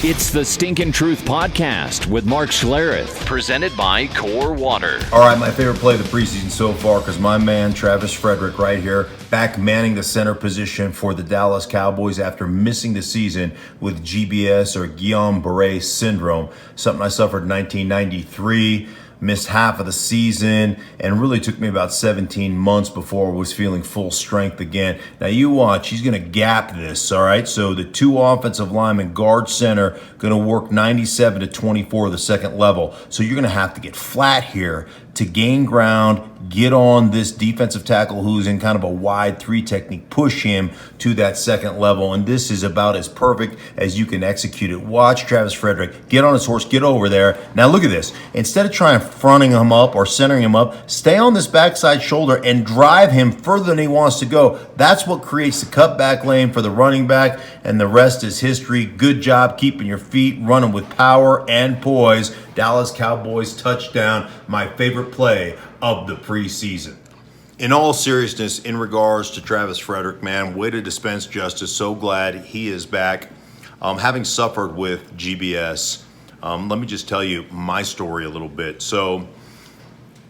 It's the Stinkin' Truth Podcast with Mark Schlereth, presented by Core Water. All right, my favorite play of the preseason so far, because my man Travis Frederick right here, back manning the center position for the Dallas Cowboys after missing the season with GBS or Guillain-Barré syndrome, something I suffered in 1993. Missed half of the season, and really took me about 17 months before I was feeling full strength again. Now you watch, he's going to gap this, all right? So the two offensive linemen, guard center, going to work 97 to 24 of the second level. So you're going to have to get flat here to gain ground, get on this defensive tackle who's in kind of a wide three technique, push him to that second level. And this is about as perfect as you can execute it. Watch Travis Frederick get on his horse, get over there. Now look at this. Instead of trying fronting him up or centering him up, stay on this backside shoulder and drive him further than he wants to go. That's what creates the cutback lane for the running back, and the rest is history. Good job keeping your feet, running with power and poise. Dallas Cowboys touchdown, my favorite play of the preseason. In all seriousness, in regards to Travis Frederick, man, way to dispense justice. So glad he is back. Having suffered with GBS, let me just tell you my story a little bit. So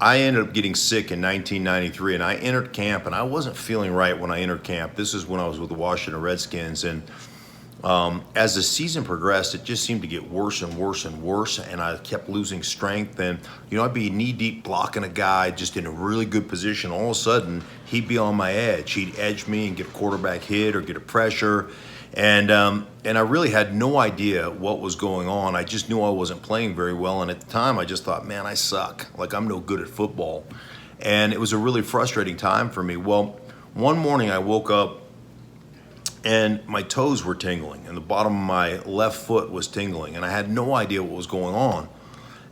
I ended up getting sick in 1993, and I entered camp, and I wasn't feeling right when I entered camp. This is when I was with the Washington Redskins, and as the season progressed, it just seemed to get worse and worse and worse, and I kept losing strength. And, I'd be knee-deep blocking a guy just in a really good position. All of a sudden, he'd be on my edge. He'd edge me and get a quarterback hit or get a pressure. And I really had no idea what was going on. I just knew I wasn't playing very well, and at the time, I just thought, man, I suck. Like, I'm no good at football. And it was a really frustrating time for me. Well, one morning I woke up, and my toes were tingling, and the bottom of my left foot was tingling, and I had no idea what was going on.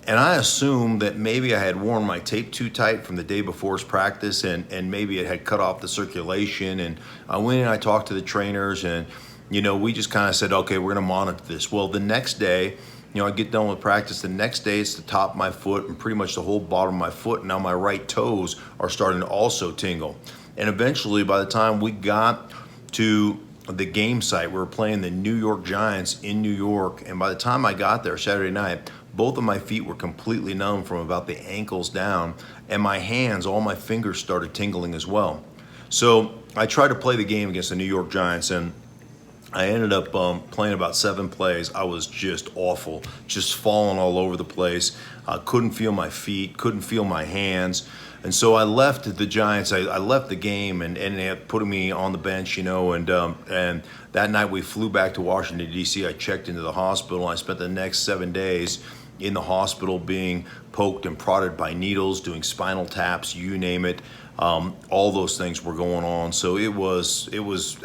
And I assumed that maybe I had worn my tape too tight from the day before's practice, and maybe it had cut off the circulation. And I went in, I talked to the trainers, and, we just kind of said, okay, we're going to monitor this. Well, the next day, I get done with practice. The next day, it's the top of my foot and pretty much the whole bottom of my foot. Now my right toes are starting to also tingle. And eventually, by the time we got to the game site, we were playing the New York Giants in New York, and by the time I got there Saturday night, both of my feet were completely numb from about the ankles down, and my hands, all my fingers started tingling as well. So I tried to play the game against the New York Giants, and I ended up playing about 7 plays. I was just awful, just falling all over the place. Couldn't feel my feet, couldn't feel my hands. And so I left the Giants. I left the game, and they had put me on the bench, and that night we flew back to Washington, D.C. I checked into the hospital. I spent the next 7 days in the hospital being poked and prodded by needles, doing spinal taps, you name it. All those things were going on. So it was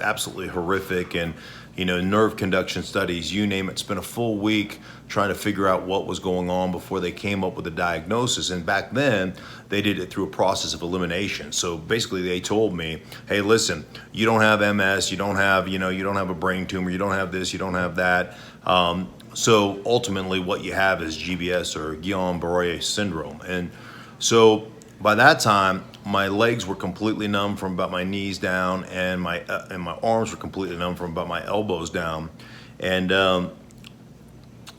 absolutely horrific, and nerve conduction studies, you name it. Spent a full week trying to figure out what was going on before they came up with a diagnosis. And back then, they did it through a process of elimination. So basically, they told me, hey, listen, you don't have MS, you don't have a brain tumor, you don't have this, you don't have that. So ultimately, what you have is GBS or Guillain-Barré syndrome. And so by that time, my legs were completely numb from about my knees down, and my arms were completely numb from about my elbows down. And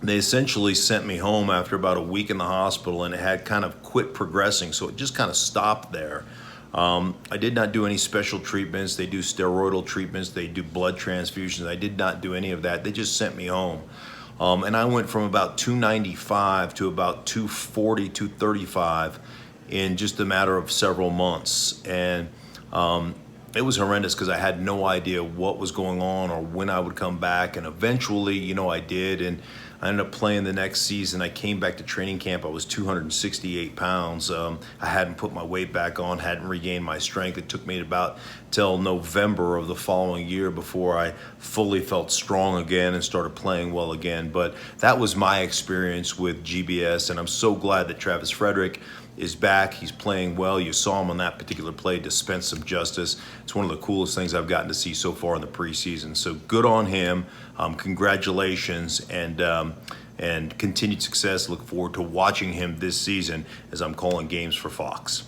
they essentially sent me home after about a week in the hospital, and it had kind of quit progressing, so it just kind of stopped there. I did not do any special treatments. They do steroidal treatments. They do blood transfusions. I did not do any of that. They just sent me home. And I went from about 295 to about 240, 235 in just a matter of several months. And it was horrendous because I had no idea what was going on or when I would come back. And eventually, I did. And I ended up playing the next season. I came back to training camp. I was 268 pounds. I hadn't put my weight back on, hadn't regained my strength. It took me about till November of the following year before I fully felt strong again and started playing well again. But that was my experience with GBS, and I'm so glad that Travis Frederick is back. He's playing well. You saw him on that particular play dispense some justice. It's one of the coolest things I've gotten to see so far in the preseason. So good on him. Congratulations and continued success. Look forward to watching him this season as I'm calling games for Fox.